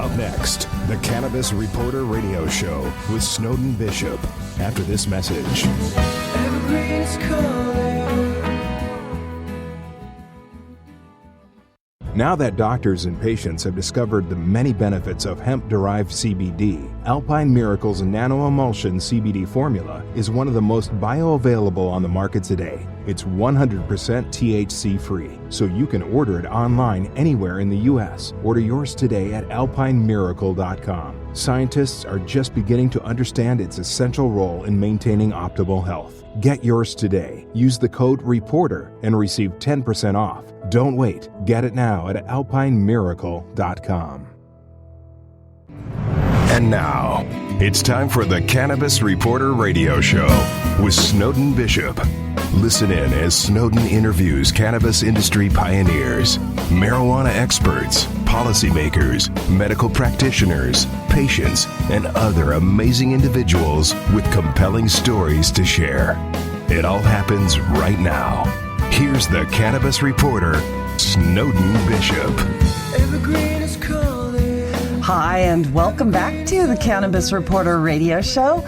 Up next, the Cannabis Reporter Radio Show with Snowden Bishop. After this message. Evergreen's calling. Now that doctors and patients have discovered the many benefits of hemp-derived CBD, Alpine Miracle's nano-emulsion CBD formula is one of the most bioavailable on the market today. It's 100% THC-free, so you can order it online anywhere in the U.S. Order yours today at alpinemiracle.com. Scientists are just beginning to understand its essential role in maintaining optimal health. Get yours today. Use the code REPORTER and receive 10% off. Don't wait. Get it now at alpinemiracle.com. And now, it's time for the Cannabis Reporter Radio Show with Snowden Bishop. Listen in as Snowden interviews cannabis industry pioneers, marijuana experts, policymakers, medical practitioners, patients, and other amazing individuals with compelling stories to share. It all happens right now. Here's the Cannabis Reporter, Snowden Bishop. Evergreen is calling. Hi, and welcome back to the Cannabis Reporter Radio Show.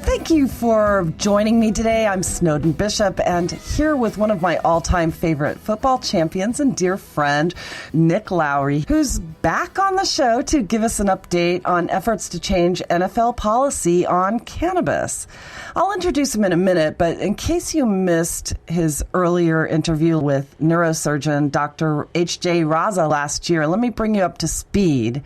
Thank you for joining me today. I'm Snowden Bishop, and here with one of my all-time favorite football champions and dear friend, Nick Lowry, who's back on the show to give us an update on efforts to change NFL policy on cannabis. I'll introduce him in a minute, but in case you missed his earlier interview with neurosurgeon Dr. H.J. Raza last year, let me bring you up to speed.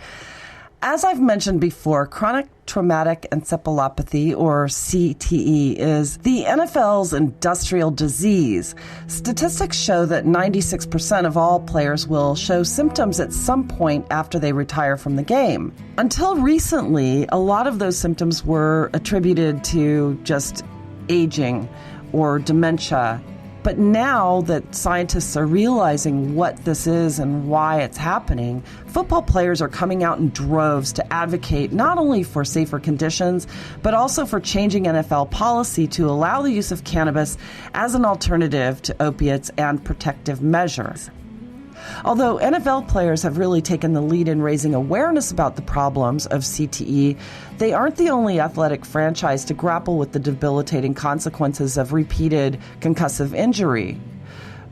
As I've mentioned before, chronic traumatic encephalopathy, or CTE, is the NFL's industrial disease. Statistics show that 96% of all players will show symptoms at some point after they retire from the game. Until recently, a lot of those symptoms were attributed to just aging or dementia. But now that scientists are realizing what this is and why it's happening, football players are coming out in droves to advocate not only for safer conditions, but also for changing NFL policy to allow the use of cannabis as an alternative to opiates and protective measures. Although NFL players have really taken the lead in raising awareness about the problems of CTE, they aren't the only athletic franchise to grapple with the debilitating consequences of repeated concussive injury.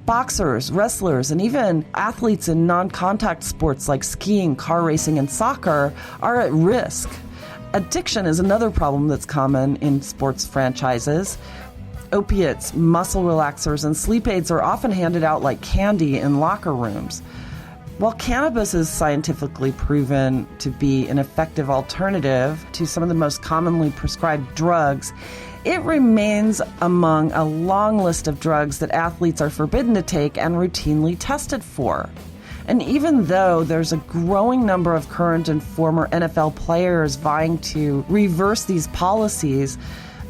Boxers, wrestlers, and even athletes in non-contact sports like skiing, car racing, and soccer are at risk. Addiction is another problem that's common in sports franchises. Opiates, muscle relaxers, and sleep aids are often handed out like candy in locker rooms. While cannabis is scientifically proven to be an effective alternative to some of the most commonly prescribed drugs, it remains among a long list of drugs that athletes are forbidden to take and routinely tested for. And even though there's a growing number of current and former NFL players vying to reverse these policies,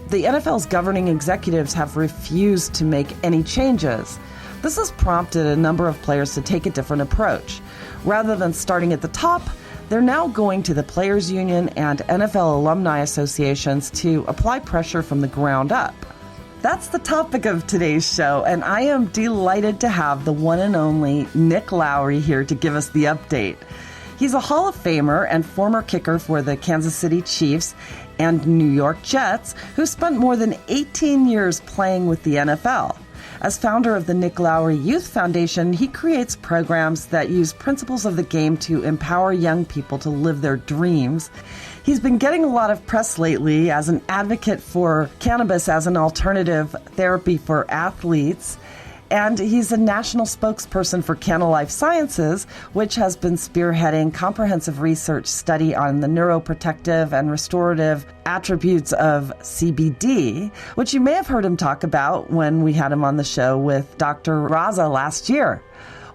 the NFL's governing executives have refused to make any changes. This has prompted a number of players to take a different approach. Rather than starting at the top, they're now going to the Players Union and NFL alumni associations to apply pressure from the ground up. That's the topic of today's show, and I am delighted to have the one and only Nick Lowry here to give us the update. He's a Hall of Famer and former kicker for the Kansas City Chiefs and New York Jets, who spent more than 18 years playing with the NFL. As founder of the Nick Lowry Youth Foundation, he creates programs that use principles of the game to empower young people to live their dreams. He's been getting a lot of press lately as an advocate for cannabis as an alternative therapy for athletes. And he's a national spokesperson for Canna Life Sciences, which has been spearheading comprehensive research study on the neuroprotective and restorative attributes of CBD, which you may have heard him talk about when we had him on the show with Dr. Raza last year.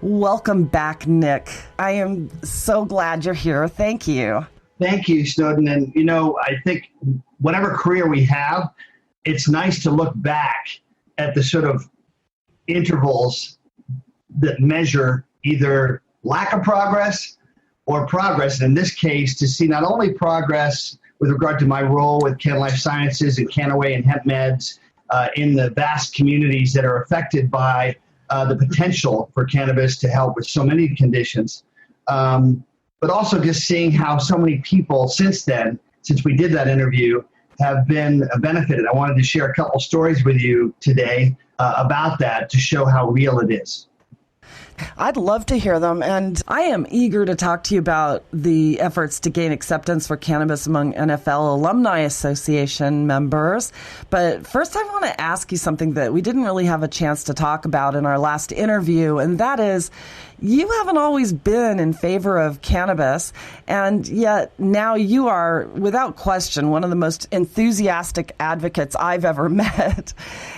Welcome back, Nick. I am so glad you're here. Thank you. Thank you, Snowden. And, I think whatever career we have, it's nice to look back at the sort of intervals that measure either lack of progress or progress. And in this case, to see not only progress with regard to my role with Canna Life Sciences and Cannaway and Hemp Meds in the vast communities that are affected by the potential for cannabis to help with so many conditions, but also just seeing how so many people since then, since we did that interview, have been benefited. I wanted to share a couple stories with you today about that to show how real it is. I'd love to hear them, and I am eager to talk to you about the efforts to gain acceptance for cannabis among NFL Alumni Association members. But first, I want to ask you something that we didn't really have a chance to talk about in our last interview, and that is, you haven't always been in favor of cannabis, and yet now you are, without question, one of the most enthusiastic advocates I've ever met.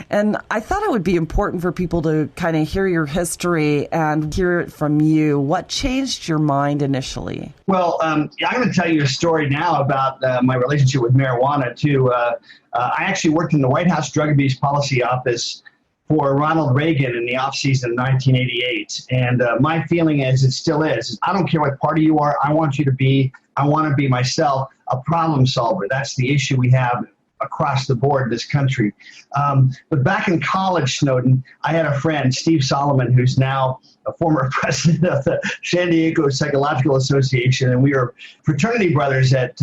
And I thought it would be important for people to kind of hear your history and hear it from you. What changed your mind initially? Well, I'm going to tell you a story now about my relationship with marijuana, too. I actually worked in the White House Drug Abuse Policy Office for Ronald Reagan in the offseason of 1988. And my feeling is, it still is, I don't care what party you are, I want to be myself, a problem solver. That's the issue we have across the board in this country. But back in college, Snowden, I had a friend, Steve Solomon, who's now a former president of the San Diego Psychological Association, and we were fraternity brothers at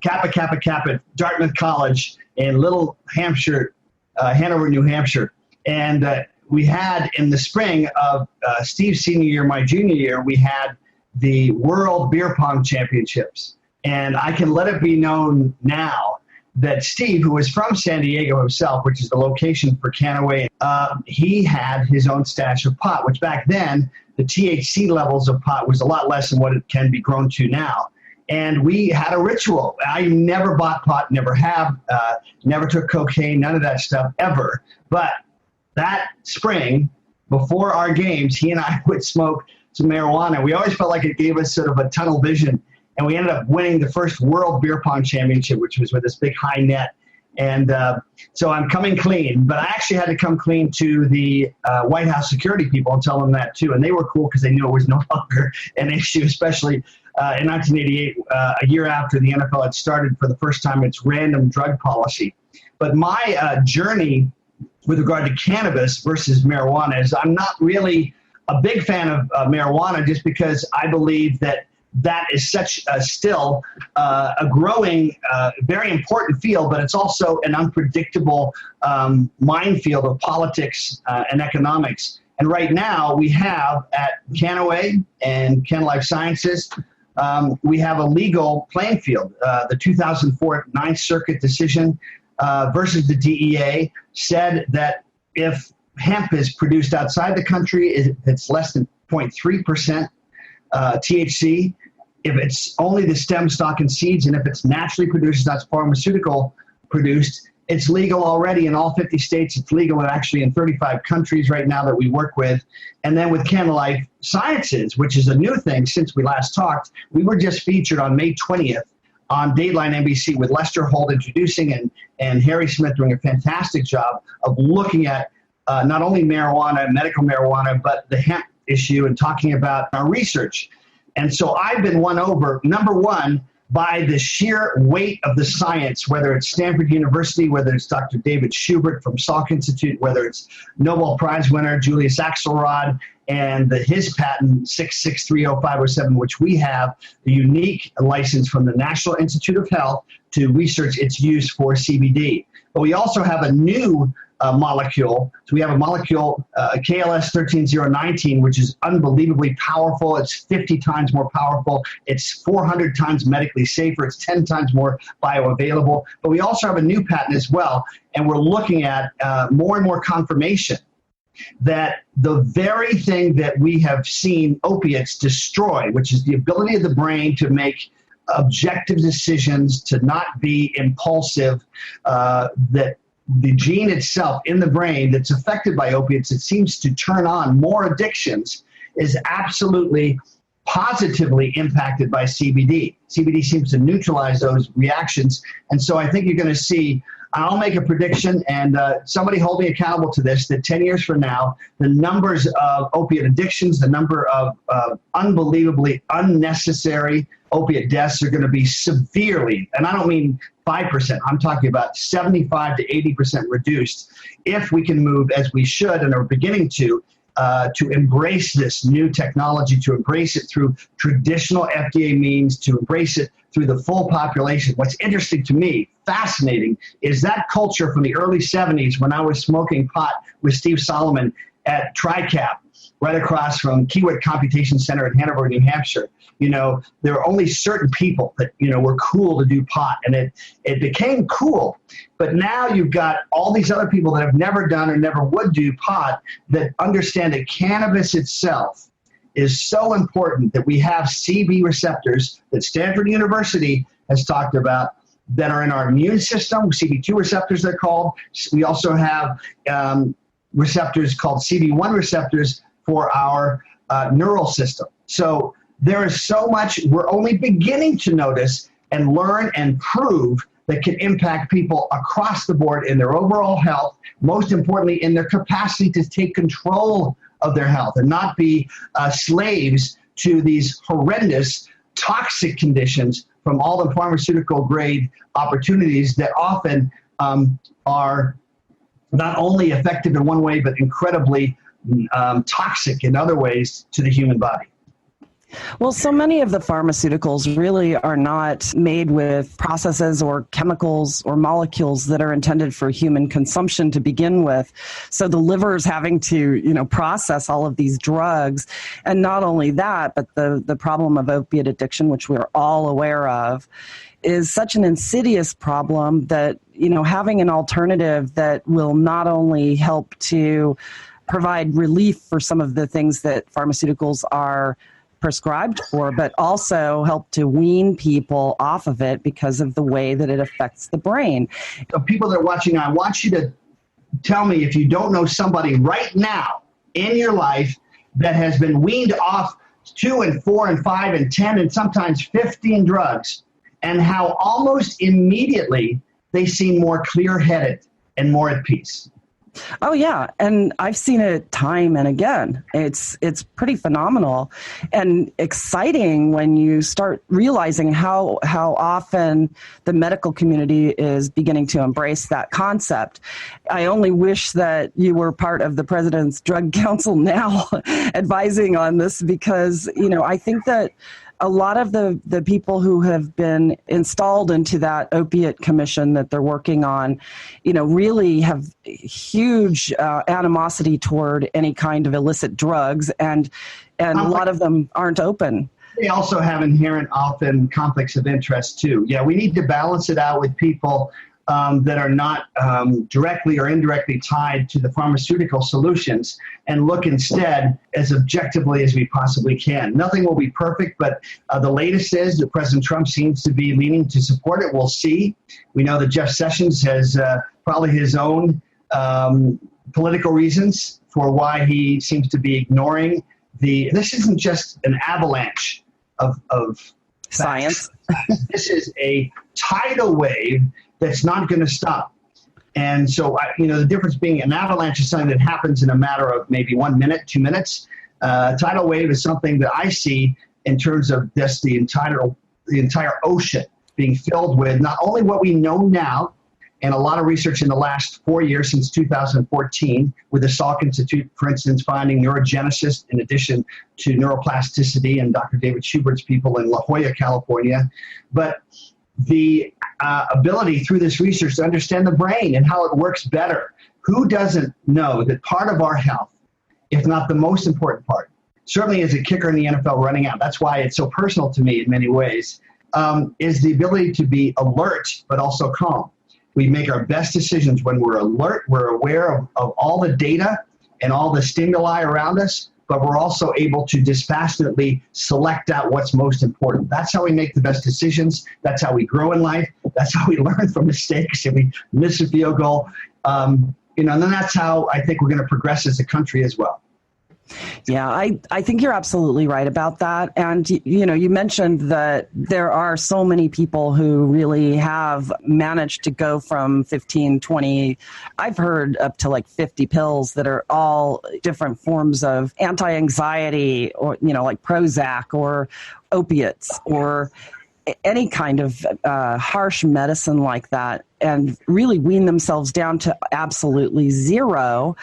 Kappa Kappa Kappa, Dartmouth College in Little Hampshire, Hanover, New Hampshire. And we had, in the spring of Steve's senior year, my junior year, we had the World Beer Pong Championships. And I can let it be known now that Steve, who is from San Diego himself, which is the location for Canaway, he had his own stash of pot, which back then, the THC levels of pot was a lot less than what it can be grown to now. And we had a ritual. I never bought pot, never have, never took cocaine, none of that stuff ever. But that spring, before our games, he and I would smoke some marijuana. We always felt like it gave us sort of a tunnel vision. And we ended up winning the first World Beer Pong Championship, which was with this big high net. And so I'm coming clean. But I actually had to come clean to the White House security people and tell them that, too. And they were cool because they knew it was no longer an issue, especially in 1988, a year after the NFL had started for the first time its random drug policy. But my journey with regard to cannabis versus marijuana is I'm not really a big fan of marijuana, just because I believe that is such still a growing, very important field, but it's also an unpredictable minefield of politics and economics. And right now we have at Canaway and Ken Life Sciences, we have a legal playing field. The 2004 Ninth Circuit decision versus the DEA said that if hemp is produced outside the country, if it's less than 0.3% THC, if it's only the stem, stalk, and seeds, and if it's naturally produced, not pharmaceutical produced, it's legal already in all 50 states. It's legal actually in 35 countries right now that we work with. And then with Ken Life Sciences, which is a new thing since we last talked, we were just featured on May 20th on Dateline NBC with Lester Holt introducing and Harry Smith doing a fantastic job of looking at not only marijuana, medical marijuana, but the hemp issue and talking about our research. And so I've been won over, number one, by the sheer weight of the science, whether it's Stanford University, whether it's Dr. David Schubert from Salk Institute, whether it's Nobel Prize winner Julius Axelrod, and his patent 6630507, which we have the unique license from the National Institute of Health to research its use for CBD. But we also have a new molecule. So we have a molecule, KLS 13019, which is unbelievably powerful. It's 50 times more powerful. It's 400 times medically safer. It's 10 times more bioavailable. But we also have a new patent as well, and we're looking at more and more confirmation that the very thing that we have seen opiates destroy, which is the ability of the brain to make objective decisions, to not be impulsive, that the gene itself in the brain that's affected by opiates, it seems to turn on more addictions, is absolutely positively impacted by CBD. CBD seems to neutralize those reactions. And so I think you're going to see, I'll make a prediction, and somebody hold me accountable to this, that 10 years from now, the numbers of opiate addictions, the number of unbelievably unnecessary opiate deaths are going to be severely, and I don't mean 5%, I'm talking about 75 to 80% reduced if we can move, as we should and are beginning to, to embrace this new technology, to embrace it through traditional FDA means, to embrace it through the full population. What's interesting to me, fascinating, is that culture from the early 70s when I was smoking pot with Steve Solomon at TriCap, right across from Kiewit Computation Center in Hanover, New Hampshire. There were only certain people that, were cool to do pot, and it became cool. But now you've got all these other people that have never done or never would do pot that understand that cannabis itself is so important, that we have CB receptors that Stanford University has talked about that are in our immune system, CB2 receptors they're called. We also have receptors called CB1 receptors for our neural system. So there is so much we're only beginning to notice and learn and prove that can impact people across the board in their overall health, most importantly in their capacity to take control of their health and not be slaves to these horrendous toxic conditions from all the pharmaceutical grade opportunities that often are not only effective in one way, but incredibly toxic in other ways to the human body. Well, so many of the pharmaceuticals really are not made with processes or chemicals or molecules that are intended for human consumption to begin with. So the liver is having to, process all of these drugs. And not only that, but the problem of opiate addiction, which we're all aware of, is such an insidious problem that, having an alternative that will not only help to provide relief for some of the things that pharmaceuticals are prescribed for, but also help to wean people off of it because of the way that it affects the brain. So people that are watching, I want you to tell me if you don't know somebody right now in your life that has been weaned off 2 and 4 and 5 and 10 and sometimes 15 drugs, and how almost immediately they seem more clear-headed and more at peace. Oh, yeah. And I've seen it time and again. It's pretty phenomenal and exciting when you start realizing how often the medical community is beginning to embrace that concept. I only wish that you were part of the President's Drug Council now advising on this because, I think that a lot of the people who have been installed into that opiate commission that they're working on, really have huge animosity toward any kind of illicit drugs, and a lot of them aren't open. They also have inherent, often, conflicts of interest too. Yeah, we need to balance it out with people that are not directly or indirectly tied to the pharmaceutical solutions and look instead as objectively as we possibly can. Nothing will be perfect, but the latest is that President Trump seems to be leaning to support it. We'll see. We know that Jeff Sessions has probably his own political reasons for why he seems to be ignoring this isn't just an avalanche of science. This is a tidal wave that's not going to stop. And so, the difference being an avalanche is something that happens in a matter of maybe 1 minute, 2 minutes. Tidal wave is something that I see in terms of just the entire ocean being filled with not only what we know now, and a lot of research in the last 4 years since 2014 with the Salk Institute, for instance, finding neurogenesis in addition to neuroplasticity and Dr. David Schubert's people in La Jolla, California, but the ability through this research to understand the brain and how it works better. Who doesn't know that part of our health, if not the most important part, certainly as a kicker in the NFL running out, that's why it's so personal to me in many ways, is the ability to be alert but also calm. We make our best decisions when we're alert, we're aware of all the data and all the stimuli around us, but we're also able to dispassionately select out what's most important. That's how we make the best decisions. That's how we grow in life. That's how we learn from mistakes if we miss a field goal. And then that's how I think we're going to progress as a country as well. Yeah, I think you're absolutely right about that. And, you mentioned that there are so many people who really have managed to go from 15, 20, I've heard up to like 50 pills that are all different forms of anti-anxiety or, like Prozac or opiates any kind of harsh medicine like that and really wean themselves down to absolutely zero.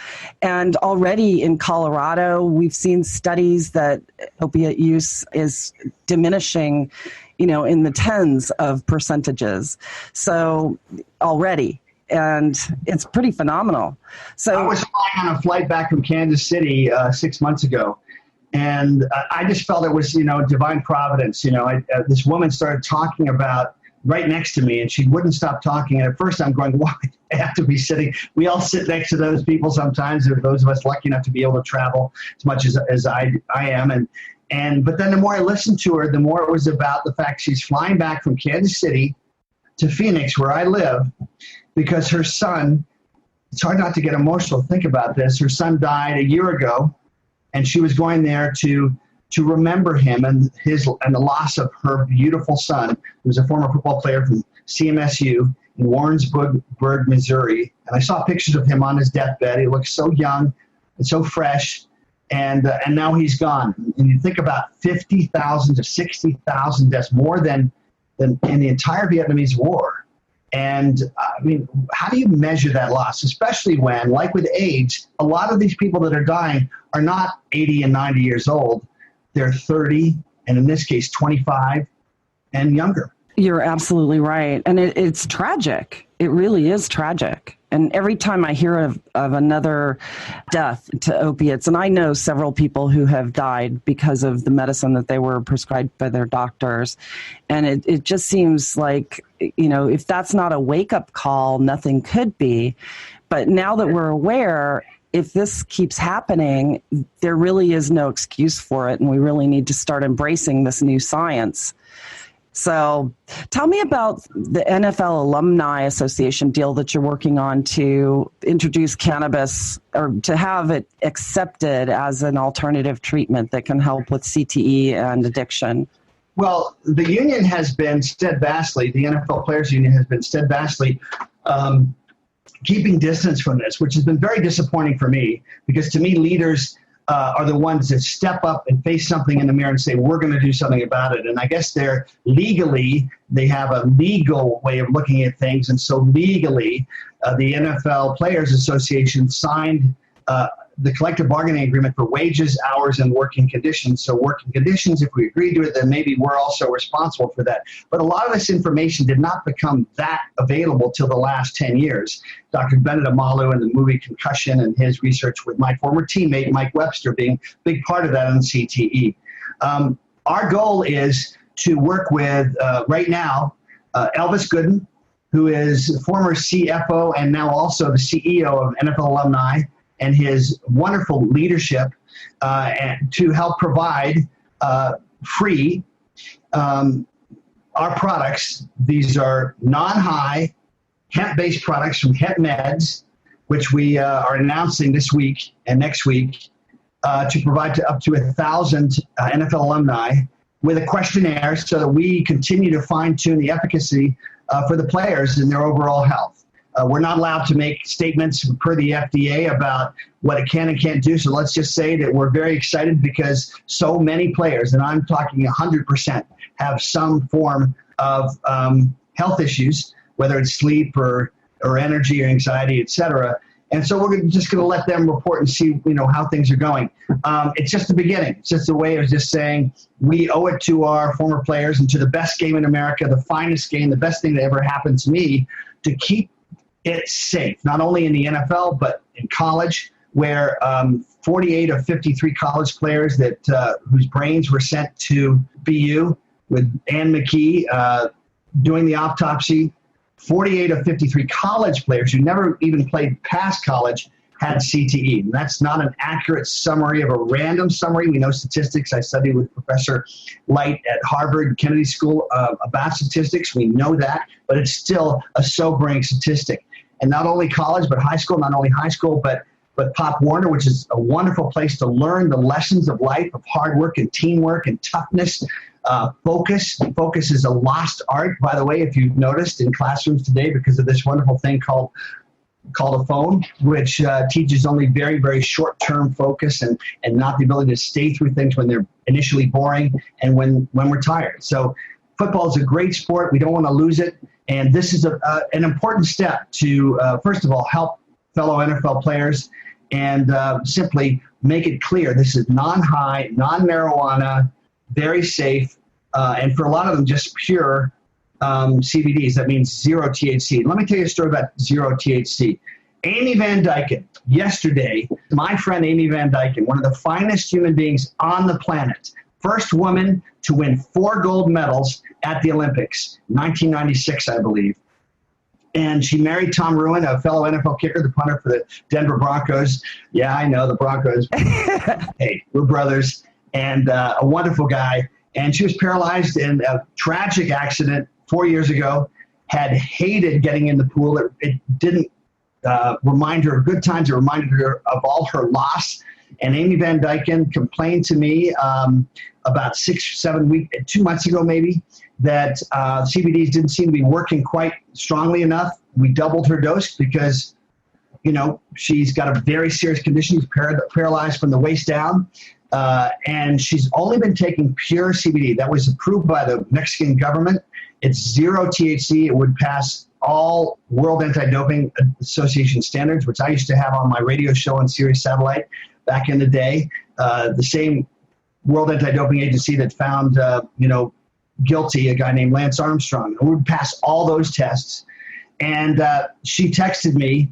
And already in Colorado, we've seen studies that opiate use is diminishing, in the tens of percentages. So already. And it's pretty phenomenal. So I was flying on a flight back from Kansas City 6 months ago, and I just felt it was, divine providence. This woman started talking about right next to me, and she wouldn't stop talking. And at first, I'm going, "Why? I have to be sitting." We all sit next to those people sometimes. Or those of us lucky enough to be able to travel as much as I am, but then the more I listened to her, the more it was about the fact she's flying back from Kansas City to Phoenix, where I live, because her son, it's hard not to get emotional to think about this. Her son died a year ago, and she was going there to remember him and the loss of her beautiful son, who was a former football player from CMSU in Warrensburg, Missouri. And I saw pictures of him on his deathbed. He looked so young and so fresh, and now he's gone. And you think about 50,000 to 60,000 deaths, more than in the entire Vietnamese War. And how do you measure that loss, especially when, like with AIDS, a lot of these people that are dying are not 80 and 90 years old. They're 30, and in this case, 25 and younger. You're absolutely right. And it's tragic. It really is tragic. And every time I hear of another death to opiates, and I know several people who have died because of the medicine that they were prescribed by their doctors, and it just seems like, if that's not a wake-up call, nothing could be. But now that we're aware, if this keeps happening, there really is no excuse for it, and we really need to start embracing this new science. So tell me about the NFL Alumni Association deal that you're working on to introduce cannabis, or to have it accepted as an alternative treatment that can help with CTE and addiction. Well, the union has been steadfastly, the NFL Players Union has been steadfastly keeping distance from this, which has been very disappointing for me, because to me, leaders are the ones that step up and face something in the mirror and say, we're going to do something about it. And I guess they have a legal way of looking at things. And so legally, the NFL Players Association signed the collective bargaining agreement for wages, hours, and working conditions. So working conditions, if we agree to it, then maybe we're also responsible for that. But a lot of this information did not become that available till the last 10 years. Dr. Bennett Amalu and the movie Concussion and his research with my former teammate, Mike Webster, being a big part of that on CTE. Our goal is to work with, right now, Elvis Gooden, who is former CFO and now also the CEO of NFL Alumni, and his wonderful leadership and to help provide free our products. These are non-high hemp-based products from Hemp Meds, which we are announcing this week and next week, to provide to up to 1,000 NFL alumni with a questionnaire so that we continue to fine-tune the efficacy for the players and their overall health. We're not allowed to make statements per the FDA about what it can and can't do. So let's just say that we're very excited because so many players, and I'm talking 100%, have some form of health issues, whether it's sleep or energy or anxiety, et cetera. And so we're just going to let them report and see, how things are going. It's just the beginning. It's just a way of just saying we owe it to our former players and to the best game in America, the finest game, the best thing that ever happened to me, to keep it's safe, not only in the NFL, but in college, where 48 of 53 college players whose brains were sent to BU with Ann McKee doing the autopsy, 48 of 53 college players who never even played past college had CTE. And that's not an accurate summary of a random summary. We know statistics. I studied with Professor Light at Harvard Kennedy School about statistics. We know that, but it's still a sobering statistic. And not only college, but high school, not only high school, but Pop Warner, which is a wonderful place to learn the lessons of life, of hard work and teamwork and toughness. Focus. Focus is a lost art, by the way, if you've noticed in classrooms today, because of this wonderful thing called a phone, which teaches only very, very short-term focus and not the ability to stay through things when they're initially boring and when we're tired. So football is a great sport. We don't want to lose it. And this is an important step to, first of all, help fellow NFL players and simply make it clear this is non-high, non-marijuana, very safe, and for a lot of them, just pure CBDs. That means zero THC. Let me tell you a story about zero THC. Amy Van Dyken, yesterday, my friend Amy Van Dyken, one of the finest human beings on the planet, first woman to win 4 gold medals at the Olympics, 1996, I believe. And she married Tom Ruin, a fellow NFL kicker, the punter for the Denver Broncos. Yeah, I know, the Broncos. Hey, we're brothers. And a wonderful guy. And she was paralyzed in a tragic accident 4 years ago, had hated getting in the pool. It didn't remind her of good times. It reminded her of all her loss. And Amy Van Dyken complained to me about 2 months ago maybe, that CBDs didn't seem to be working quite strongly enough. We doubled her dose because, she's got a very serious condition. She's paralyzed from the waist down. And she's only been taking pure CBD. That was approved by the Mexican government. It's zero THC. It would pass all World Anti-Doping Association standards, which I used to have on my radio show on Sirius Satellite back in the day. The same World Anti-Doping Agency that found, guilty a guy named Lance Armstrong. It would pass all those tests. And she texted me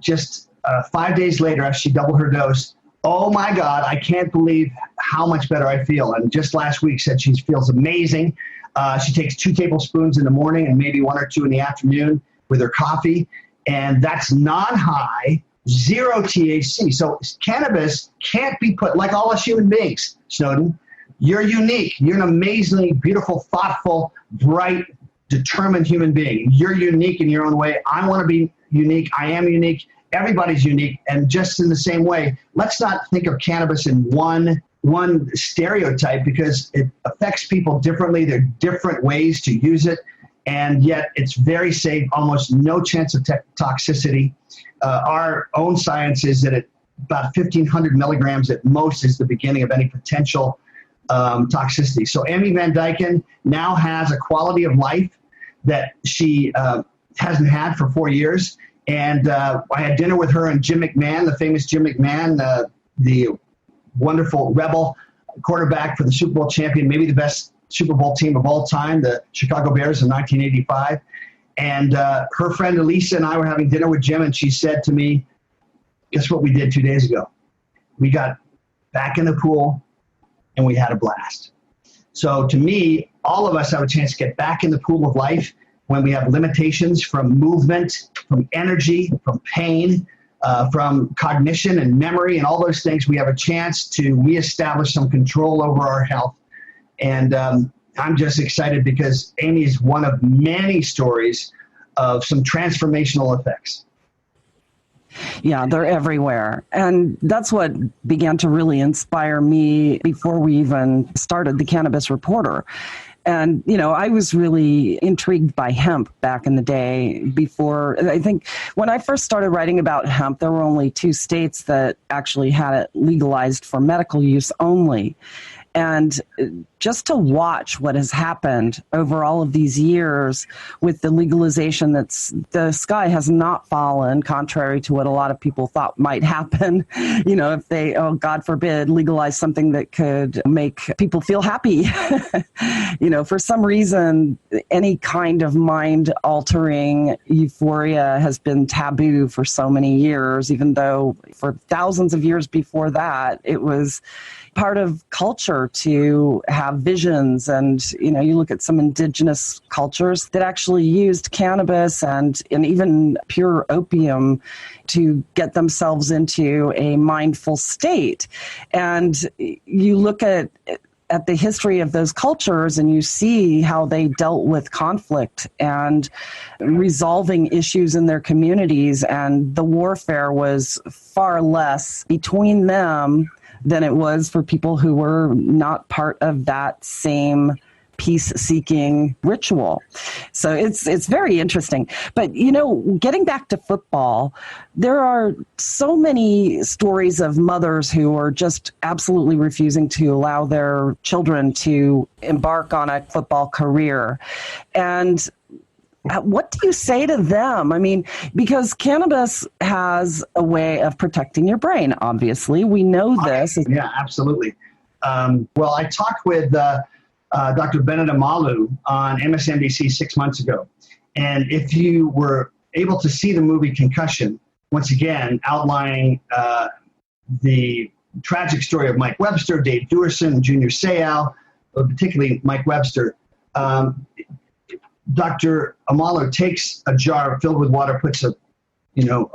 just 5 days later after she doubled her dose. Oh my God, I can't believe how much better I feel. And just last week said she feels amazing. She takes 2 tablespoons in the morning and maybe 1 or 2 in the afternoon with her coffee. And that's non-high, zero THC. So cannabis can't be put, like all us human beings, Snowden, you're unique. You're an amazingly beautiful, thoughtful, bright, determined human being. You're unique in your own way. I want to be unique. I am unique. Everybody's unique. And just in the same way, let's not think of cannabis in one stereotype, because it affects people differently. There are different ways to use it. And yet it's very safe, almost no chance of toxicity. Our own science is that at about 1,500 milligrams at most is the beginning of any potential toxicity. So Amy Van Dyken now has a quality of life that she hasn't had for 4 years. And I had dinner with her and Jim McMahon, the famous Jim McMahon, the wonderful Rebel quarterback for the Super Bowl champion, maybe the best Super Bowl team of all time, the Chicago Bears in 1985. And her friend Elisa and I were having dinner with Jim, and she said to me, guess what we did 2 days ago? We got back in the pool, and we had a blast. So to me, all of us have a chance to get back in the pool of life when we have limitations from movement, from energy, from pain, from cognition and memory and all those things. We have a chance to reestablish some control over our health. And I'm just excited because Amy is one of many stories of some transformational effects. Yeah, they're everywhere. And that's what began to really inspire me before we even started the Cannabis Reporter. And, I was really intrigued by hemp back in the day. Before, I think when I first started writing about hemp, there were only 2 states that actually had it legalized for medical use only. And just to watch what has happened over all of these years with the legalization, the sky has not fallen, contrary to what a lot of people thought might happen. If they, God forbid, legalize something that could make people feel happy. For some reason, any kind of mind-altering euphoria has been taboo for so many years, even though for thousands of years before that, it was part of culture to have visions. And, you look at some indigenous cultures that actually used cannabis and even pure opium to get themselves into a mindful state. And you look at the history of those cultures and you see how they dealt with conflict and resolving issues in their communities. And the warfare was far less between them than it was for people who were not part of that same peace-seeking ritual. So it's very interesting. But, getting back to football, there are so many stories of mothers who are just absolutely refusing to allow their children to embark on a football career. And what do you say to them? I mean, because cannabis has a way of protecting your brain, obviously. We know this. Yeah, absolutely. Well, I talked with Dr. Bennett Amalu on MSNBC 6 months ago. And if you were able to see the movie Concussion, once again, outlining the tragic story of Mike Webster, Dave Duerson, Junior Seau, but particularly Mike Webster, Dr. Amalu takes a jar filled with water, puts a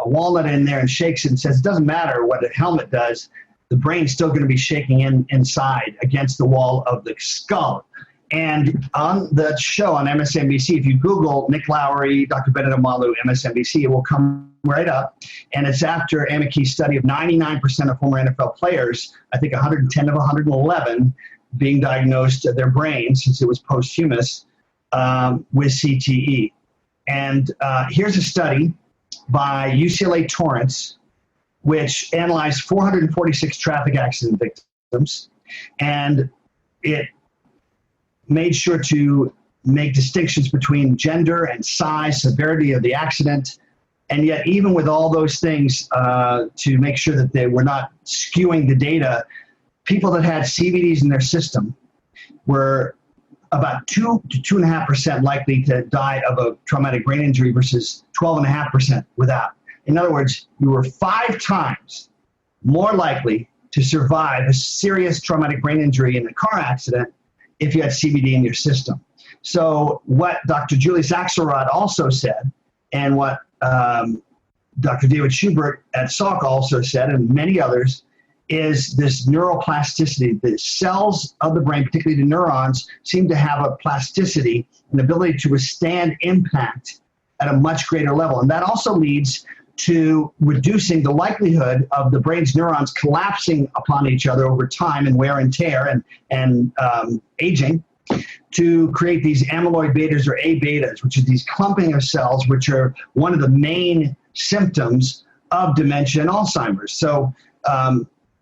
walnut in there and shakes it and says, it doesn't matter what a helmet does, the brain's still going to be shaking inside against the wall of the skull. And on the show on MSNBC, if you Google Nick Lowry, Dr. Bennett Amalu, MSNBC, it will come right up. And it's after Amickey's study of 99% of former NFL players, I think 110 of 111, being diagnosed their brain, since it was posthumous, with CTE. And here's a study by UCLA Torrance, which analyzed 446 traffic accident victims, and it made sure to make distinctions between gender and size, severity of the accident, and yet even with all those things to make sure that they were not skewing the data, people that had CBDs in their system were about 2 to 2.5% likely to die of a traumatic brain injury versus 12.5% without. In other words, you were 5 times more likely to survive a serious traumatic brain injury in a car accident if you had CBD in your system. So what Dr. Julius Axelrod also said, and what Dr. David Schubert at Salk also said, and many others, is this neuroplasticity. The cells of the brain, particularly the neurons, seem to have a plasticity, an ability to withstand impact at a much greater level. And that also leads to reducing the likelihood of the brain's neurons collapsing upon each other over time and wear and tear and aging, to create these amyloid betas or A betas, which are these clumping of cells, which are one of the main symptoms of dementia and Alzheimer's. So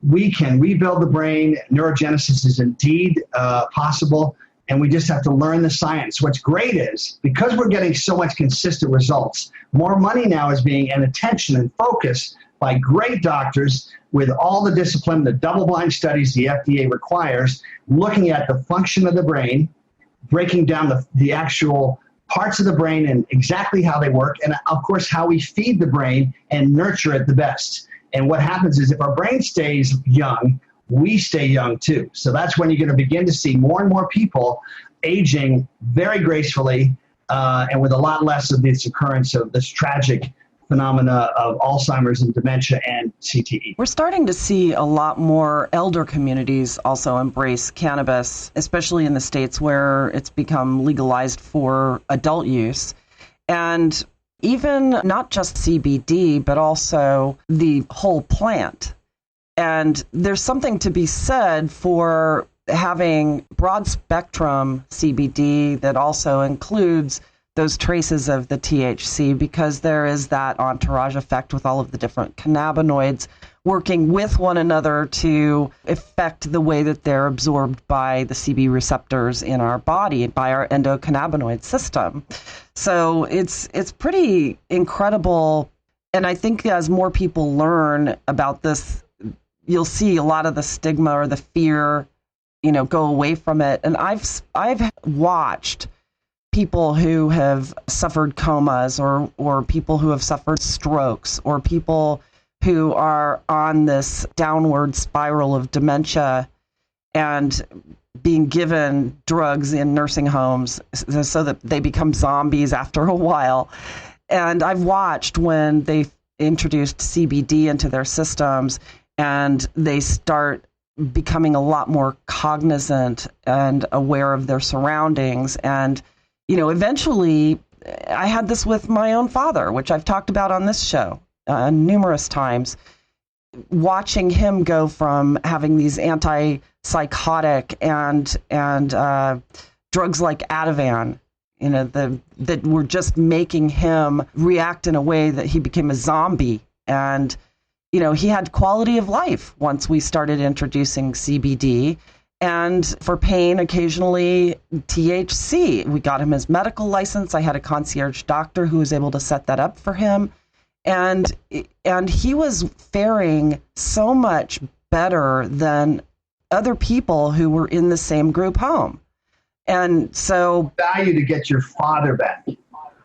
we can rebuild the brain. Neurogenesis is indeed possible, and we just have to learn the science. What's great is, because we're getting so much consistent results, more money now is being, and attention and focus by great doctors with all the discipline, the double-blind studies the FDA requires, looking at the function of the brain, breaking down the actual parts of the brain and exactly how they work, and of course how we feed the brain and nurture it the best. And what happens is, if our brain stays young, we stay young too. So that's when you're going to begin to see more and more people aging very gracefully and with a lot less of this occurrence of this tragic phenomena of Alzheimer's and dementia and CTE. We're starting to see a lot more elder communities also embrace cannabis, especially in the states where it's become legalized for adult use. And even not just CBD, but also the whole plant. And there's something to be said for having broad spectrum CBD that also includes those traces of the THC, because there is that entourage effect with all of the different cannabinoids working with one another to affect the way that they're absorbed by the CB receptors in our body, by our endocannabinoid system. So it's pretty incredible. And I think as more people learn about this, you'll see a lot of the stigma or the fear, go away from it. And I've watched people who have suffered comas or people who have suffered strokes or people who are on this downward spiral of dementia and being given drugs in nursing homes so that they become zombies after a while. And I've watched when they've introduced CBD into their systems and they start becoming a lot more cognizant and aware of their surroundings. And, eventually I had this with my own father, which I've talked about on this show numerous times, watching him go from having these antipsychotic and drugs like Ativan, that were just making him react in a way that he became a zombie. And, he had quality of life once we started introducing CBD. And for pain, occasionally THC. We got him his medical license. I had a concierge doctor who was able to set that up for him. And he was faring so much better than other people who were in the same group home. And so... value to get your father back.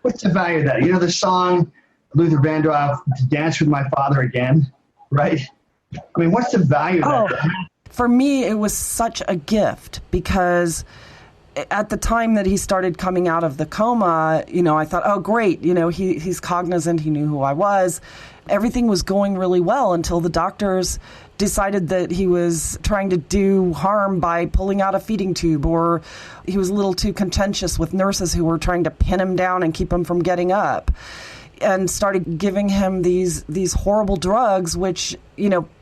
What's the value of that? The song Luther Vandross, "To Dance with My Father Again," right? I mean, what's the value of that? For me, it was such a gift because at the time that he started coming out of the coma, I thought, oh, great, he's cognizant, he knew who I was. Everything was going really well until the doctors decided that he was trying to do harm by pulling out a feeding tube, or he was a little too contentious with nurses who were trying to pin him down and keep him from getting up, and started giving him these horrible drugs, which,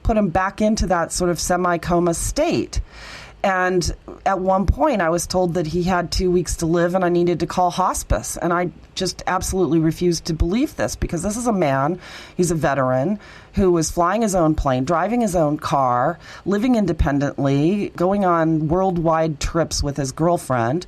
put him back into that sort of semi-coma state. And at one point, I was told that he had 2 weeks to live and I needed to call hospice. And I just absolutely refused to believe this, because this is a man, he's a veteran, who was flying his own plane, driving his own car, living independently, going on worldwide trips with his girlfriend,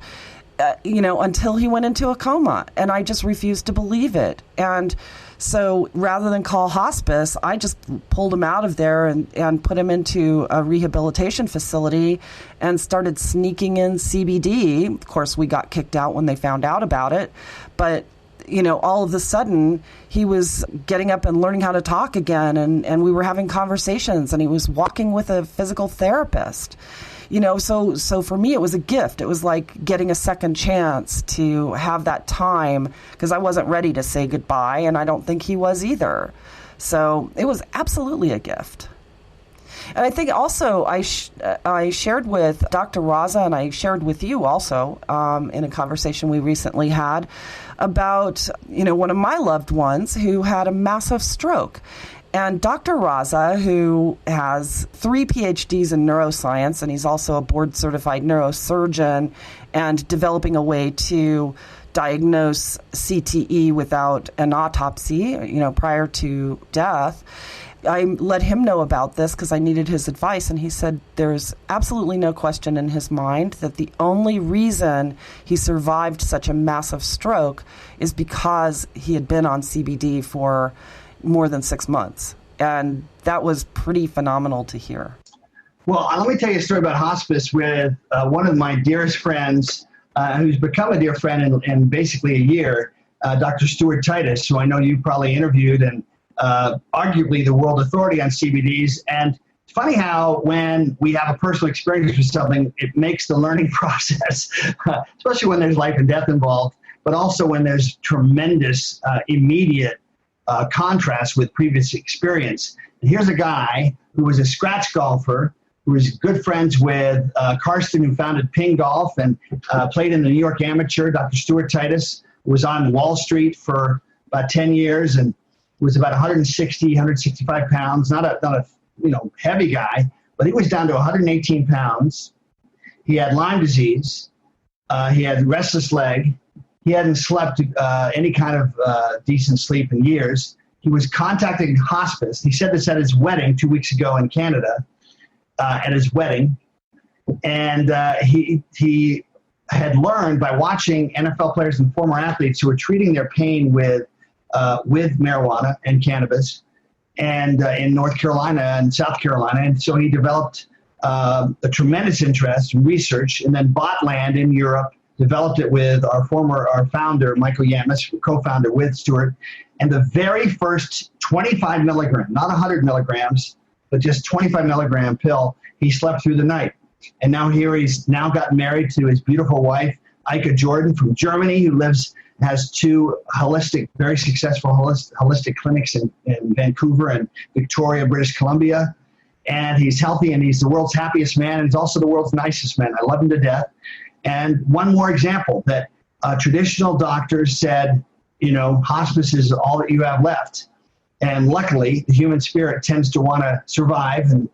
until he went into a coma. And I just refused to believe it. And so rather than call hospice, I just pulled him out of there and put him into a rehabilitation facility and started sneaking in CBD. Of course, we got kicked out when they found out about it. But, all of a sudden, he was getting up and learning how to talk again. And we were having conversations, and he was walking with a physical therapist. So for me, it was a gift. It was like getting a second chance to have that time, because I wasn't ready to say goodbye, and I don't think he was either. So it was absolutely a gift. And I think also I shared with Dr. Raza, and I shared with you also in a conversation we recently had about, one of my loved ones who had a massive stroke. And Dr. Raza, who has 3 PhDs in neuroscience, and he's also a board-certified neurosurgeon, and developing a way to diagnose CTE without an autopsy, prior to death. I let him know about this because I needed his advice, and he said there's absolutely no question in his mind that the only reason he survived such a massive stroke is because he had been on CBD for more than 6 months. And that was pretty phenomenal to hear. Well, let me tell you a story about hospice with one of my dearest friends, who's become a dear friend in basically a year, Dr. Stuart Titus, who I know you probably interviewed, and arguably the world authority on CBDs. And it's funny how when we have a personal experience with something, it makes the learning process, especially when there's life and death involved, but also when there's tremendous immediate contrast with previous experience. And here's a guy who was a scratch golfer, who was good friends with Karsten, who founded Ping Golf and played in the New York Amateur. Dr. Stuart Titus was on Wall Street for about 10 years and was about 165 pounds, not a heavy guy, but he was down to 118 pounds. He had Lyme disease. He had restless leg. He hadn't slept any kind of decent sleep in years. He was contacting hospice. He said this at his wedding 2 weeks ago in Canada, at his wedding. And he had learned by watching NFL players and former athletes who were treating their pain with marijuana and cannabis, and in North Carolina and South Carolina. And so he developed a tremendous interest in research, and then bought land in Europe, developed it with our founder, Michael Yamas, co-founder with Stuart. And the very first 25 milligram, not 100 milligrams, but just 25 milligram pill, he slept through the night. And now he's now gotten married to his beautiful wife, Ika Jordan from Germany, who has 2 very successful holistic clinics in Vancouver and Victoria, British Columbia. And he's healthy, and he's the world's happiest man, and he's also the world's nicest man. I love him to death. And one more example that traditional doctors said, hospice is all that you have left. And luckily, the human spirit tends to want to survive and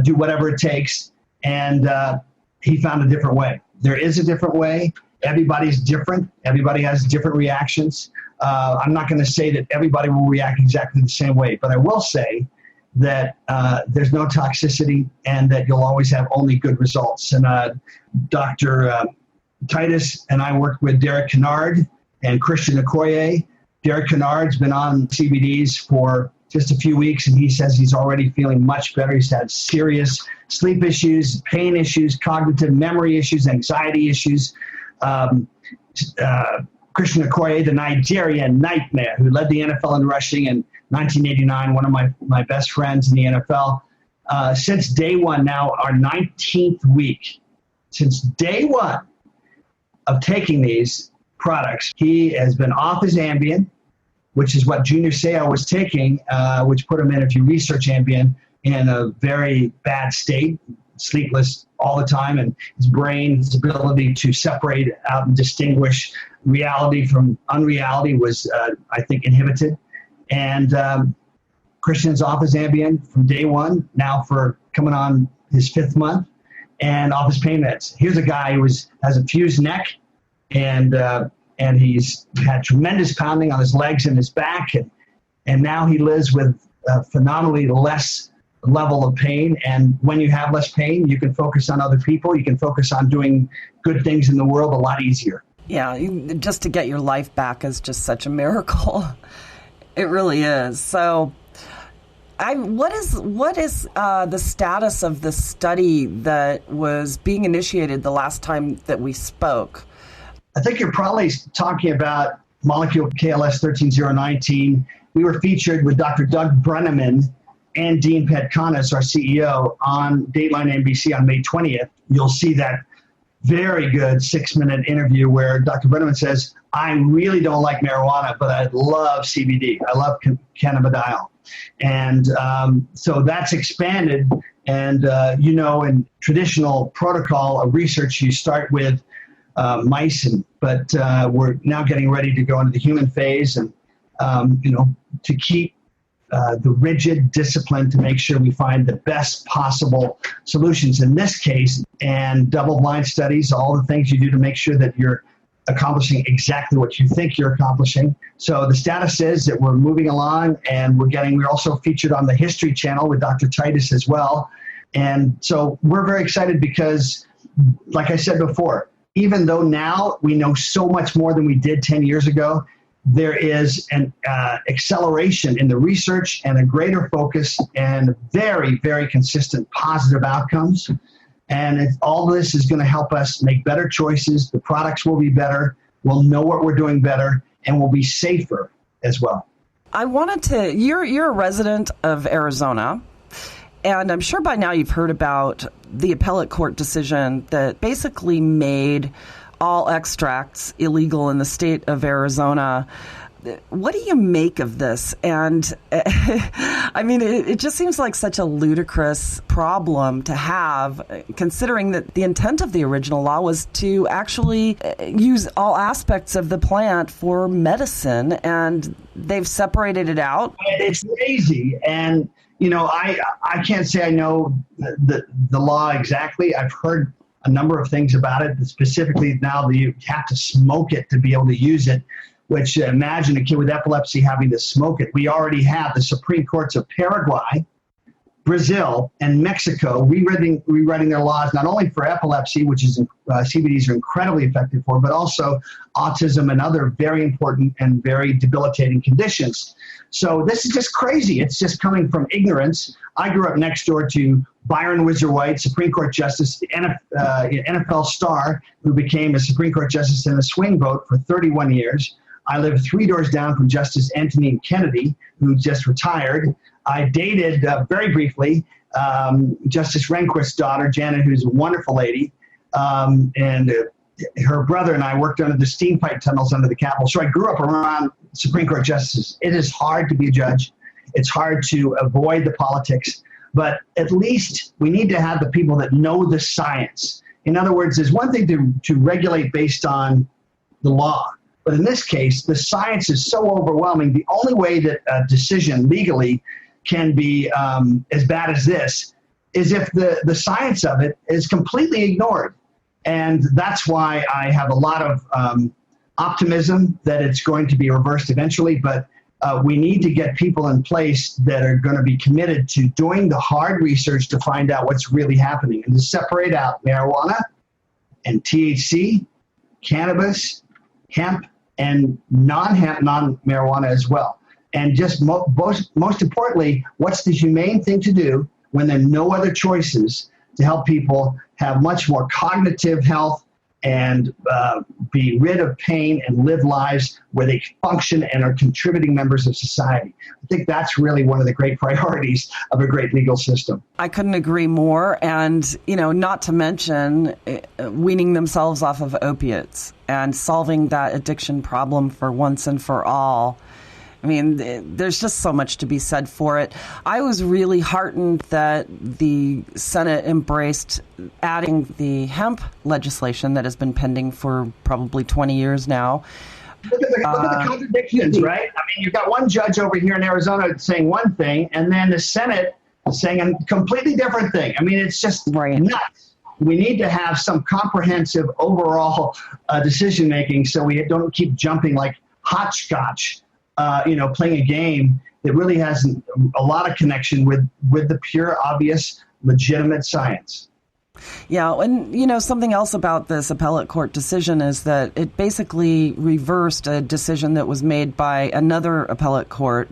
do whatever it takes. And he found a different way. There is a different way. Everybody's different. Everybody has different reactions. I'm not going to say that everybody will react exactly the same way, but I will say that there's no toxicity and that you'll always have only good results. And Dr. Titus and I worked with Derek Kennard and Christian Okoye. Derek Kennard's been on CBDs for just a few weeks, and he says he's already feeling much better. He's had serious sleep issues, pain issues, cognitive memory issues, anxiety issues. Christian Okoye, the Nigerian nightmare, who led the NFL in rushing in 1989, one of my best friends in the NFL. Since day one now, our 19th week, since day one of taking these products, he has been off his Ambien, which is what Junior Seau was taking, which put him in, if you research Ambien, in a very bad state, sleepless all the time, and his brain, his ability to separate out and distinguish reality from unreality was, I think, inhibited. And Christian's off his Ambien from day one, now for coming on his 5th month, and off his pain meds. Here's a guy who has a fused neck, and he's had tremendous pounding on his legs and his back, and now he lives with phenomenally less level of pain. And when you have less pain, you can focus on other people. You can focus on doing good things in the world a lot easier. Yeah, just to get your life back is just such a miracle. It really is. So what is the status of the study that was being initiated the last time that we spoke? I think you're probably talking about molecule KLS 13019. We were featured with Dr. Doug Brenneman and Dean Petkanis, our CEO, on Dateline NBC on May 20th. You'll see that very good 6-minute interview where Dr. Brenneman says, I really don't like marijuana, but I love CBD. I love cannabidiol. And so that's expanded. And, in traditional protocol of research, you start with mice, but we're now getting ready to go into the human phase, and to keep the rigid discipline to make sure we find the best possible solutions in this case, and double-blind studies, all the things you do to make sure that you're accomplishing exactly what you think you're accomplishing. So the status is that we're moving along, and we're also featured on the History Channel with Dr. Titus as well. And so we're very excited because, like I said before, even though now we know so much more than we did 10 years ago, there is an acceleration in the research and a greater focus and very, very consistent positive outcomes. And all this is going to help us make better choices. The products will be better. We'll know what we're doing better, and we'll be safer as well. I wanted to, you're a resident of Arizona, and I'm sure by now you've heard about the appellate court decision that basically made all extracts illegal in the state of Arizona. What do you make of this? And I mean, it just seems like such a ludicrous problem to have, considering that the intent of the original law was to actually use all aspects of the plant for medicine, and they've separated it out. It's crazy. And, I can't say I know the law exactly. I've heard a number of things about it, specifically now that you have to smoke it to be able to use it, which imagine a kid with epilepsy having to smoke it. We already have the Supreme Courts of Paraguay, Brazil, and Mexico rewriting their laws, not only for epilepsy, which is CBDs are incredibly effective for, but also autism and other very important and very debilitating conditions. So this is just crazy. It's just coming from ignorance. I grew up next door to Byron Whizzer White, Supreme Court Justice, the NFL star, who became a Supreme Court Justice in a swing vote for 31 years. I lived 3 doors down from Justice Anthony Kennedy, who just retired. I dated, very briefly, Justice Rehnquist's daughter, Janet, who's a wonderful lady. And her brother and I worked under the steam pipe tunnels under the Capitol. So I grew up around Supreme Court justices. It is hard to be a judge. It's hard to avoid the politics. But at least we need to have the people that know the science. In other words, there's one thing to regulate based on the law. But in this case, the science is so overwhelming. The only way that a decision legally can be as bad as this is if the science of it is completely ignored. And that's why I have a lot of optimism that it's going to be reversed eventually. But we need to get people in place that are going to be committed to doing the hard research to find out what's really happening and to separate out marijuana and THC, cannabis, hemp, and non-hemp, non-marijuana as well. And just most importantly, what's the humane thing to do when there are no other choices to help people have much more cognitive health and be rid of pain and live lives where they function and are contributing members of society. I think that's really one of the great priorities of a great legal system. I couldn't agree more. And, not to mention weaning themselves off of opiates and solving that addiction problem for once and for all. I mean, there's just so much to be said for it. I was really heartened that the Senate embraced adding the hemp legislation that has been pending for probably 20 years now. Look at the contradictions, right? I mean, you've got one judge over here in Arizona saying one thing, and then the Senate saying a completely different thing. I mean, it's just nuts. We need to have some comprehensive overall decision-making so we don't keep jumping like hopscotch. Playing a game that really has a lot of connection with the pure, obvious, legitimate science. Yeah, and something else about this appellate court decision is that it basically reversed a decision that was made by another appellate court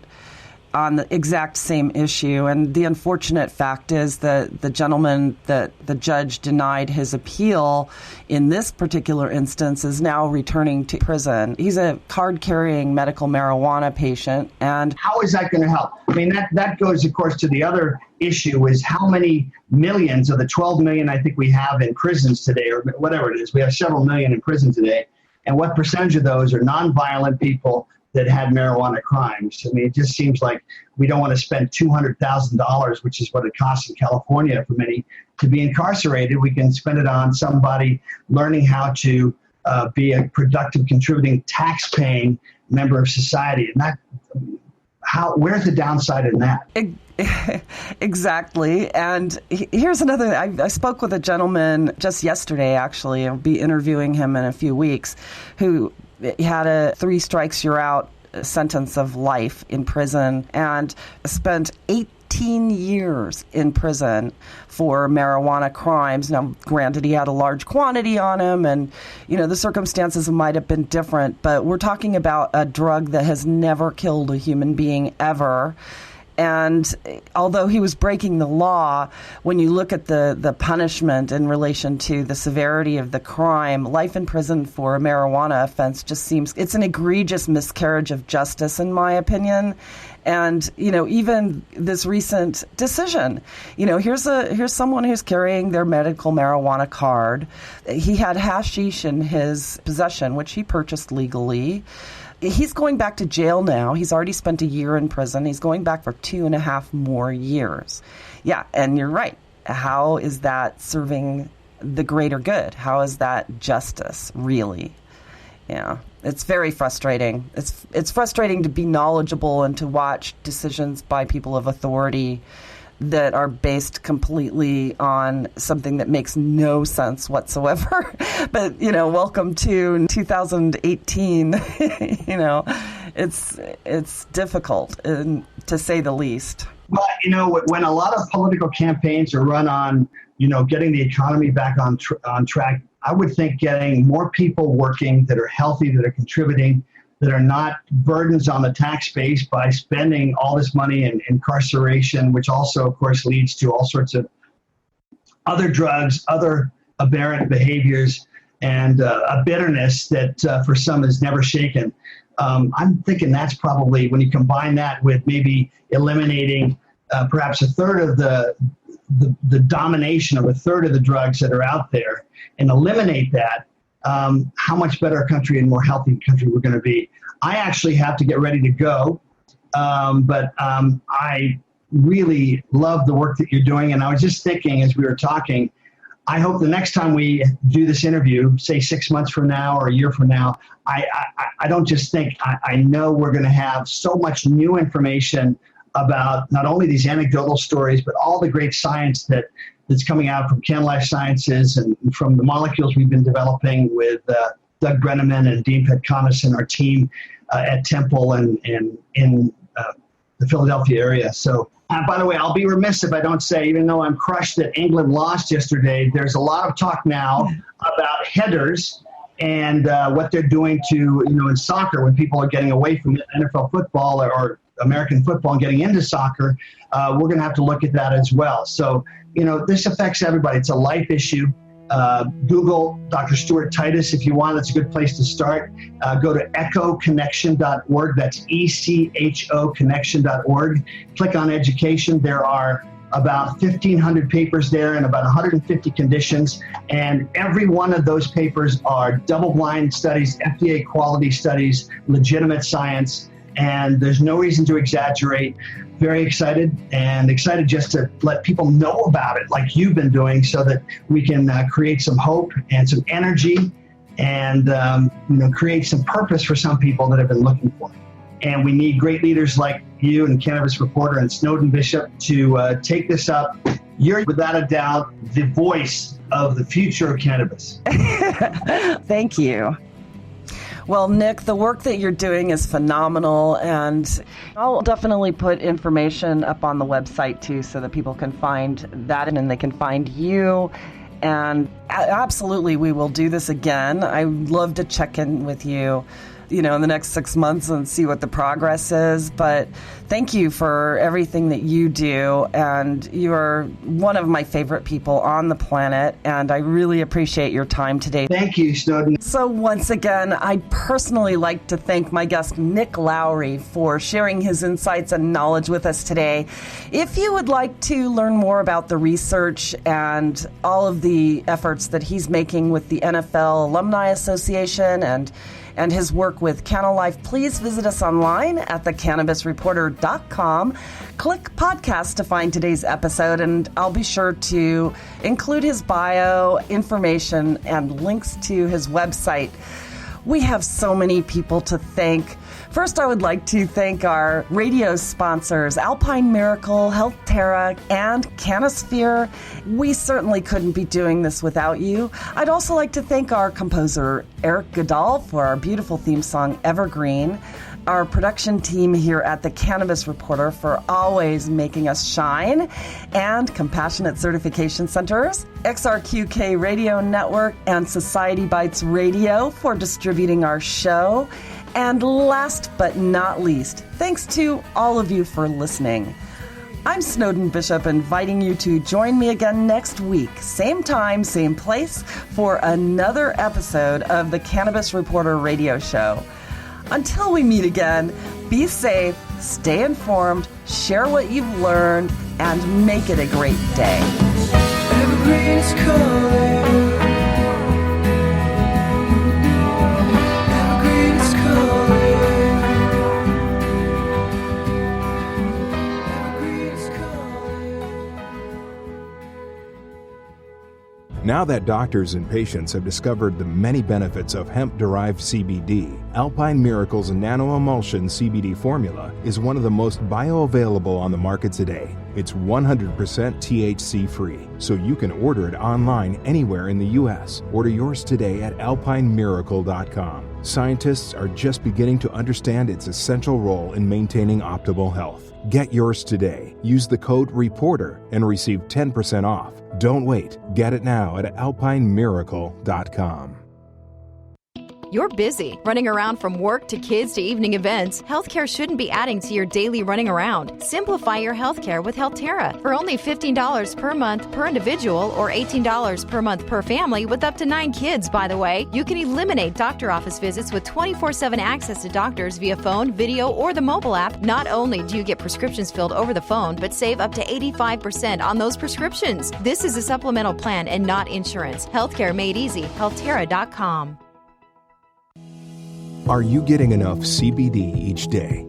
on the exact same issue. And the unfortunate fact is that the gentleman that the judge denied his appeal in this particular instance is now returning to prison. He's a card-carrying medical marijuana patient. And how is that going to help? I mean, that goes, of course, to the other issue is how many millions of the 12 million I think we have in prisons today, or whatever it is. We have several million in prison today. And what percentage of those are nonviolent people that had marijuana crimes? I mean, it just seems like we don't want to spend $200,000, which is what it costs in California for many to be incarcerated. We can spend it on somebody learning how to be a productive, contributing, tax-paying member of society. And where's the downside in that? Exactly. And here's another. I spoke with a gentleman just yesterday, actually. I'll be interviewing him in a few weeks, who had a 3 strikes you're out sentence of life in prison and spent 18 years in prison for marijuana crimes. Now, granted, he had a large quantity on him and, the circumstances might have been different, but we're talking about a drug that has never killed a human being ever. And although he was breaking the law, when you look at the punishment in relation to the severity of the crime, life in prison for a marijuana offense just seems, it's an egregious miscarriage of justice, in my opinion. And, even this recent decision, here's someone who's carrying their medical marijuana card. He had hashish in his possession, which he purchased legally. He's going back to jail now. He's already spent a year in prison. He's going back for 2.5 more years. Yeah, and you're right. How is that serving the greater good? How is that justice, really? Yeah, it's very frustrating. It's frustrating to be knowledgeable and to watch decisions by people of authority that are based completely on something that makes no sense whatsoever. But, welcome to 2018. It's difficult, to say the least. Well, when a lot of political campaigns are run on, getting the economy back on track, I would think getting more people working that are healthy, that are contributing, that are not burdens on the tax base by spending all this money in incarceration, which also, of course, leads to all sorts of other drugs, other aberrant behaviors, and a bitterness that for some is never shaken. I'm thinking that's probably, when you combine that with maybe eliminating perhaps a third of the domination of a third of the drugs that are out there and eliminate that, how much better a country and more healthy country we're going to be. I actually have to get ready to go, but I really love the work that you're doing. And I was just thinking as we were talking, I hope the next time we do this interview, say 6 months from now or a year from now, I don't just think, I know we're going to have so much new information about not only these anecdotal stories, but all the great science that's coming out from Can Life Sciences and from the molecules we've been developing with Doug Brenneman and Dean Petkonis and our team at Temple and in the Philadelphia area. So, by the way, I'll be remiss if I don't say, even though I'm crushed that England lost yesterday, there's a lot of talk now about headers and what they're doing to, in soccer when people are getting away from NFL football or American football and getting into soccer. We're going to have to look at that as well. So, this affects everybody. It's a life issue. Google Dr. Stuart Titus if you want. That's a good place to start. Go to echoconnection.org. That's ECHO connection.org. Click on education. There are about 1,500 papers there and about 150 conditions. And every one of those papers are double-blind studies, FDA quality studies, legitimate science. And there's no reason to exaggerate. Very excited just to let people know about it like you've been doing so that we can create some hope and some energy and create some purpose for some people that have been looking for it. And we need great leaders like you and Cannabis Reporter and Snowden Bishop to take this up. You're, without a doubt, the voice of the future of cannabis. Thank you. Well, Nick, the work that you're doing is phenomenal, and I'll definitely put information up on the website, too, so that people can find that and they can find you. And absolutely, we will do this again. I'd love to check in with you, in the next 6 months and see what the progress is. But thank you for everything that you do. And you're one of my favorite people on the planet. And I really appreciate your time today. Thank you, Snowden. So once again, I'd personally like to thank my guest, Nick Lowry, for sharing his insights and knowledge with us today. If you would like to learn more about the research and all of the efforts that he's making with the NFL Alumni Association and his work with Canna Life, please visit us online at thecannabisreporter.com. Click podcast to find today's episode, and I'll be sure to include his bio, information, and links to his website. We have so many people to thank. First, I would like to thank our radio sponsors, Alpine Miracle, HealthTerra, and Canosphere. We certainly couldn't be doing this without you. I'd also like to thank our composer, Eric Goodall, for our beautiful theme song, Evergreen. Our production team here at the Cannabis Reporter for always making us shine, and Compassionate Certification Centers, XRQK Radio Network, and Society Bites Radio for distributing our show. And last but not least, thanks to all of you for listening. I'm Snowden Bishop, inviting you to join me again next week, same time, same place, for another episode of the Cannabis Reporter Radio Show. Until we meet again, be safe, stay informed, share what you've learned, and make it a great day. Evergreen is calling. Evergreen is calling. Evergreen is calling. Now that doctors and patients have discovered the many benefits of hemp-derived CBD, Alpine Miracle's nano-emulsion CBD formula is one of the most bioavailable on the market today. It's 100% THC-free, so you can order it online anywhere in the U.S. Order yours today at alpinemiracle.com. Scientists are just beginning to understand its essential role in maintaining optimal health. Get yours today. Use the code REPORTER and receive 10% off. Don't wait. Get it now at alpinemiracle.com. You're busy, running around from work to kids to evening events. Healthcare shouldn't be adding to your daily running around. Simplify your healthcare with HealthTerra for only $15 per month per individual or $18 per month per family with up to 9 kids, by the way. You can eliminate doctor office visits with 24/7 access to doctors via phone, video, or the mobile app. Not only do you get prescriptions filled over the phone, but save up to 85% on those prescriptions. This is a supplemental plan and not insurance. Healthcare made easy. HealthTerra.com. Are you getting enough CBD each day?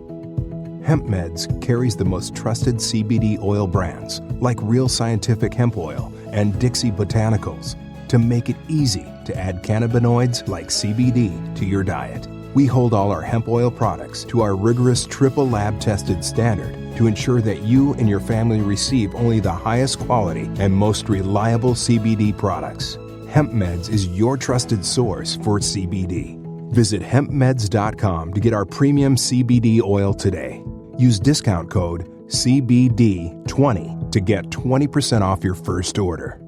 HempMeds carries the most trusted CBD oil brands like Real Scientific Hemp Oil and Dixie Botanicals to make it easy to add cannabinoids like CBD to your diet. We hold all our hemp oil products to our rigorous triple lab tested standard to ensure that you and your family receive only the highest quality and most reliable CBD products. HempMeds is your trusted source for CBD. Visit hempmeds.com to get our premium CBD oil today. Use discount code CBD20 to get 20% off your first order.